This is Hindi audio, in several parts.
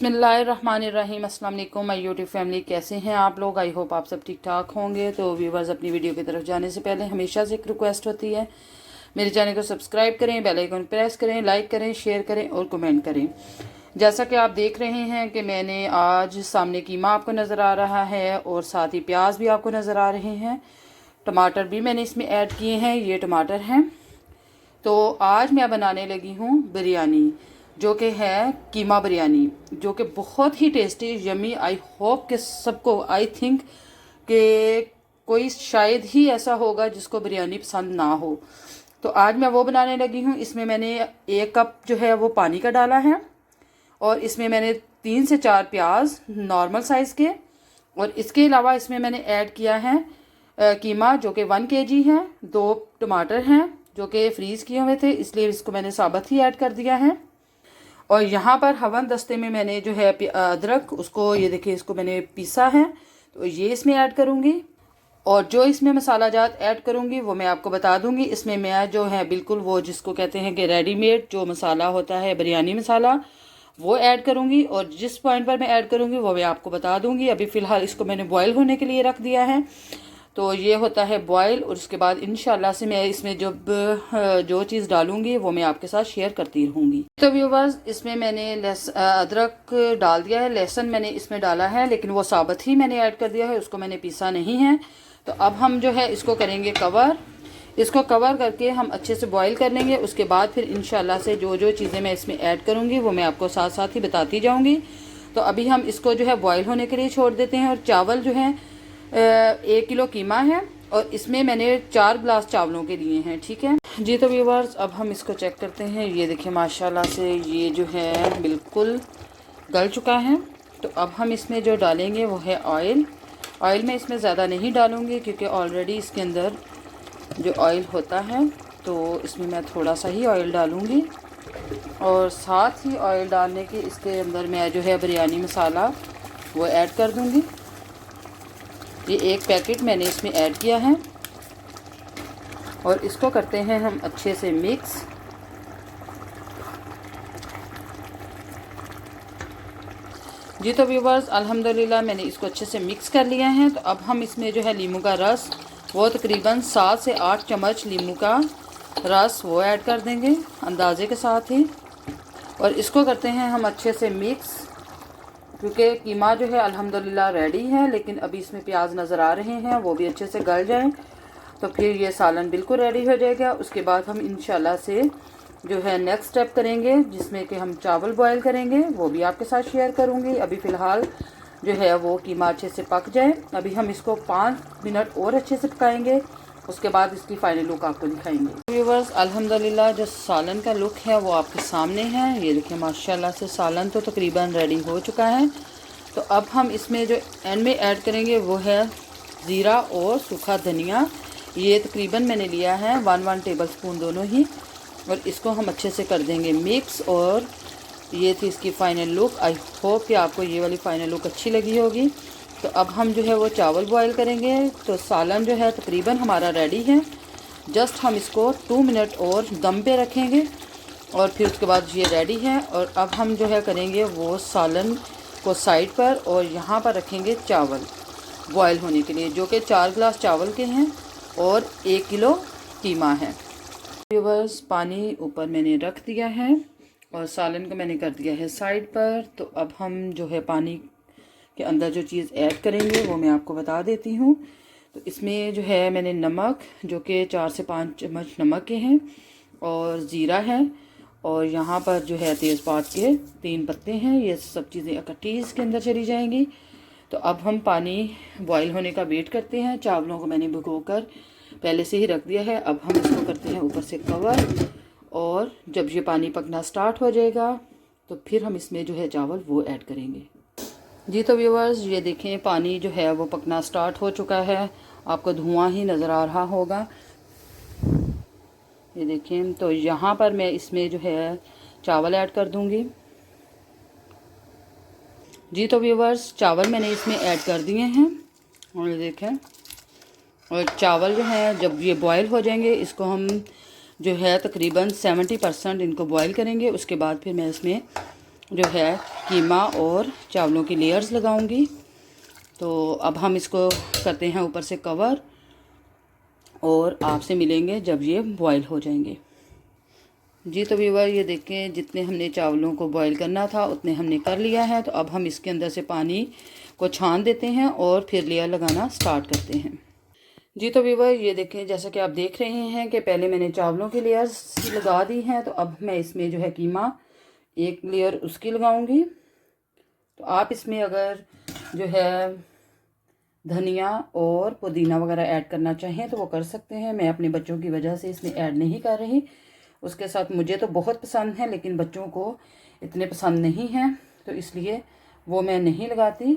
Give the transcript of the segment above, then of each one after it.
बिस्मिल्लाहिर्रहमानिर्रहीम। अस्सलाम वालेकुम माय यूट्यूब फैमिली, कैसे हैं आप लोग? आई होप आप सब ठीक ठाक होंगे। तो व्यूवर्स, अपनी वीडियो की तरफ जाने से पहले हमेशा से एक रिक्वेस्ट होती है, मेरे चैनल को सब्सक्राइब करें, बेल आइकन प्रेस करें, लाइक करें, शेयर करें और कमेंट करें। जैसा कि आप देख रहे हैं कि मैंने आज सामने कीमा आपको नज़र आ रहा है और साथ ही प्याज भी आपको नज़र आ रहे हैं। टमाटर भी मैंने इसमें ऐड किए हैं, ये टमाटर हैं। तो आज मैं बनाने लगी हूँ बिरयानी, जो कि है कीमा बिरयानी, जो कि बहुत ही टेस्टी यमी। आई होप कि सबको, आई थिंक कि कोई शायद ही ऐसा होगा जिसको बिरयानी पसंद ना हो। तो आज मैं वो बनाने लगी हूँ। इसमें मैंने 1 कप जो है वो पानी का डाला है और इसमें मैंने 3 से 4 प्याज नॉर्मल साइज़ के, और इसके अलावा इसमें मैंने ऐड किया है कीमा, जो कि 1 kg है। 2 टमाटर हैं जो कि फ्रीज़ किए हुए थे, इसलिए इसको मैंने साबुत ही ऐड कर दिया है। और यहाँ पर हवन दस्ते में मैंने जो है अदरक, उसको ये देखिए, इसको मैंने पीसा है, तो ये इसमें ऐड करूँगी। और जो इसमें मसाला जात ऐड करूँगी वो मैं आपको बता दूँगी। इसमें मैं जो है बिल्कुल वो जिसको कहते हैं कि रेडीमेड जो मसाला होता है बिरयानी मसाला, वो ऐड करूँगी। और जिस पॉइंट पर मैं ऐड करूँगी वो मैं आपको बता दूँगी। अभी फ़िलहाल इसको मैंने बॉयल होने के लिए रख दिया है, तो ये होता है बॉयल। और उसके बाद इंशाल्लाह से मैं इसमें जब जो चीज़ डालूंगी वो मैं आपके साथ शेयर करती रहूँगी। तो व्यूअर्स, इसमें मैंने अदरक डाल दिया है, लहसुन मैंने इसमें डाला है, लेकिन वो साबुत ही मैंने ऐड कर दिया है, उसको मैंने पीसा नहीं है। तो अब हम जो है इसको करेंगे कवर। इसको कवर करके हम अच्छे से बॉयल कर लेंगे। उसके बाद फिर इंशाल्लाह से जो जो चीज़ें मैं इसमें ऐड करूँगी वो मैं आपको साथ साथ ही बताती जाऊँगी। तो अभी हम इसको जो है बॉयल होने के लिए छोड़ देते हैं। और चावल जो है 1 किलो कीमा है और इसमें मैंने 4 गिलास चावलों के लिए हैं, ठीक है जी। तो व्यूअर्स, अब हम इसको चेक करते हैं। ये देखिए माशाल्लाह से ये जो है बिल्कुल गल चुका है। तो अब हम इसमें जो डालेंगे वो है ऑयल। ऑयल मैं इसमें ज़्यादा नहीं डालूँगी क्योंकि ऑलरेडी इसके अंदर जो ऑयल होता है, तो इसमें मैं थोड़ा सा ही ऑयल डालूँगी। और साथ ही ऑयल डालने के इसके अंदर मैं जो है बिरयानी मसाला वो ऐड कर दूँगी। ये 1 पैकेट मैंने इसमें ऐड किया है और इसको करते हैं हम अच्छे से मिक्स। जी तो व्यूवर्स, अल्हम्दुलिल्लाह मैंने इसको अच्छे से मिक्स कर लिया है। तो अब हम इसमें जो है नींबू का रस, वो तकरीबन 7 से 8 चम्मच नींबू का रस वो ऐड कर देंगे अंदाजे के साथ ही। और इसको करते हैं हम अच्छे से मिक्स, क्योंकि कीमा जो है अल्हम्दुलिल्लाह रेडी है, लेकिन अभी इसमें प्याज नज़र आ रहे हैं, वो भी अच्छे से गल जाएं तो फिर ये सालन बिल्कुल रेडी हो जाएगा। उसके बाद हम इंशाल्लाह से जो है नेक्स्ट स्टेप करेंगे, जिसमें कि हम चावल बॉयल करेंगे, वो भी आपके साथ शेयर करूँगी। अभी फ़िलहाल जो है वो कीमा अच्छे से पक जाए। अभी हम इसको 5 मिनट और अच्छे से पकाएंगे, उसके बाद इसकी फाइनल लुक आपको दिखाएंगे। व्यूअर्स, अल्हम्दुलिल्लाह जो सालन का लुक है वो आपके सामने है। ये देखिए माशाल्लाह से सालन तो तकरीबन रेडी हो चुका है। तो अब हम इसमें जो एंड में ऐड करेंगे वो है ज़ीरा और सूखा धनिया। ये तकरीबन मैंने लिया है 1 टेबल स्पून दोनों ही। और इसको हम अच्छे से कर देंगे मिक्स। और ये थी इसकी फ़ाइनल लुक। आई होप कि आपको ये वाली फ़ाइनल लुक अच्छी लगी होगी। तो अब हम जो है वो चावल बॉयल करेंगे। तो सालन जो है तकरीबन हमारा रेडी है। जस्ट हम इसको 2 मिनट और दम पे रखेंगे और फिर उसके बाद ये रेडी है। और अब हम जो है करेंगे वो सालन को साइड पर, और यहाँ पर रखेंगे चावल बॉयल होने के लिए, जो कि 4 गिलास चावल के हैं और 1 किलो कीमा है। व्यूअर्स, पानी ऊपर मैंने रख दिया है और सालन को मैंने कर दिया है साइड पर। तो अब हम जो है पानी के अंदर जो चीज़ ऐड करेंगे वो मैं आपको बता देती हूँ। तो इसमें जो है मैंने नमक, जो कि 4 से 5 चम्मच नमक के हैं, और ज़ीरा है, और यहाँ पर जो है तेज़पात के 3 पत्ते हैं। ये सब चीज़ें इकट्ठी इसके अंदर चली जाएंगी। तो अब हम पानी बॉयल होने का वेट करते हैं। चावलों को मैंने भिगोकर पहले से ही रख दिया है। अब हम इसको करते हैं ऊपर से कवर, और जब ये पानी पकना स्टार्ट हो जाएगा तो फिर हम इसमें जो है चावल वो ऐड करेंगे। जी तो व्यूअर्स, ये देखें पानी जो है वो पकना स्टार्ट हो चुका है। आपको धुआं ही नज़र आ रहा होगा, ये देखें। तो यहाँ पर मैं इसमें जो है चावल ऐड कर दूँगी। जी तो व्यूअर्स, चावल मैंने इसमें ऐड कर दिए हैं और ये देखें। और चावल जो है जब ये बॉयल हो जाएंगे, इसको हम जो है तकरीबन 70% इनको बॉयल करेंगे। उसके बाद फिर मैं इसमें जो है कीमा और चावलों की लेयर्स लगाऊंगी। तो अब हम इसको करते हैं ऊपर से कवर और आपसे मिलेंगे जब ये बॉईल हो जाएंगे। जी तो व्यूअर ये देखें, जितने हमने चावलों को बॉईल करना था उतने हमने कर लिया है। तो अब हम इसके अंदर से पानी को छान देते हैं और फिर लेयर लगाना स्टार्ट करते हैं। जी तो व्यूअर ये देखें, जैसा कि आप देख रहे हैं कि पहले मैंने चावलों की लेयर्स लगा दी हैं। तो अब मैं इसमें जो है कीमा एक लेयर उसकी लगाऊंगी। तो आप इसमें अगर जो है धनिया और पुदीना वगैरह ऐड करना चाहें तो वो कर सकते हैं। मैं अपने बच्चों की वजह से इसमें ऐड नहीं कर रही। उसके साथ मुझे तो बहुत पसंद है लेकिन बच्चों को इतने पसंद नहीं हैं, तो इसलिए वो मैं नहीं लगाती,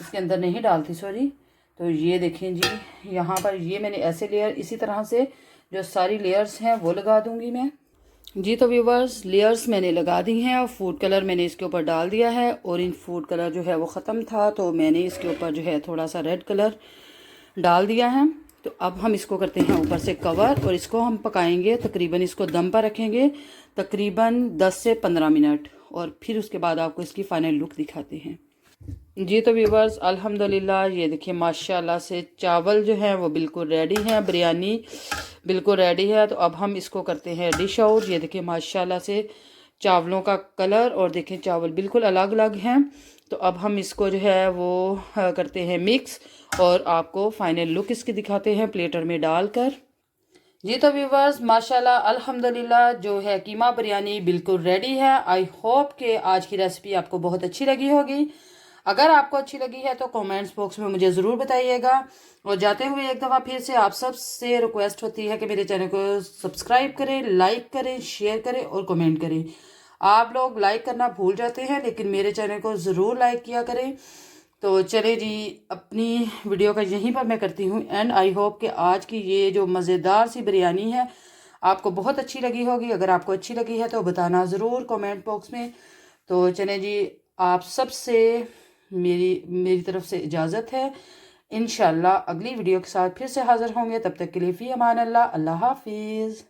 इसके अंदर नहीं डालती, सॉरी। तो ये देखें जी, यहाँ पर ये मैंने ऐसे लेयर इसी तरह से जो सारी लेयर्स हैं वो लगा दूँगी मैं। जी तो व्यूवर्स, लेयर्स मैंने लगा दी हैं और फूड कलर मैंने इसके ऊपर डाल दिया है। और इन फूड कलर जो है वो ख़त्म था तो मैंने इसके ऊपर जो है थोड़ा सा रेड कलर डाल दिया है। तो अब हम इसको करते हैं ऊपर से कवर और इसको हम पकाएंगे, तकरीबन इसको दम पर रखेंगे तकरीबन 10 से 15 मिनट और फिर उसके बाद आपको इसकी फ़ाइनल लुक दिखाते हैं। जी तो व्यूवर्स, अल्हम्दुलिल्लाह ये देखिए माशाल्लाह से चावल जो है वो बिल्कुल रेडी है, बिरयानी बिल्कुल रेडी है। तो अब हम इसको करते हैं डिश आउट। ये देखिए माशाल्लाह से चावलों का कलर और देखें चावल बिल्कुल अलग अलग हैं। तो अब हम इसको जो है वो करते हैं मिक्स और आपको फाइनल लुक इसकी दिखाते हैं प्लेटर में डालकर। जी तो व्यूवर्स, माशाल्लाह अल्हम्दुलिल्लाह जो है कीमा बिरयानी बिल्कुल रेडी है। आई होप कि आज की रेसिपी आपको बहुत अच्छी लगी होगी। अगर आपको अच्छी लगी है तो कमेंट्स बॉक्स में मुझे ज़रूर बताइएगा। और जाते हुए एक दफ़ा फिर से आप सब से रिक्वेस्ट होती है कि मेरे चैनल को सब्सक्राइब करें, लाइक करें, शेयर करें और कमेंट करें। आप लोग लाइक करना भूल जाते हैं लेकिन मेरे चैनल को ज़रूर लाइक किया करें। तो चले जी, अपनी वीडियो का यहीं पर मैं करती हूँ एंड। आई होप कि आज की ये जो मज़ेदार सी बिरयानी है आपको बहुत अच्छी लगी होगी। अगर आपको अच्छी लगी है तो बताना ज़रूर कमेंट बॉक्स में। तो चले जी, आप सब से मेरी तरफ से इजाज़त है। इंशाल्लाह अगली वीडियो के साथ फिर से हाज़िर होंगे। तब तक के लिए फ़ी अमान अल्लाह, अल्लाह हाफिज़।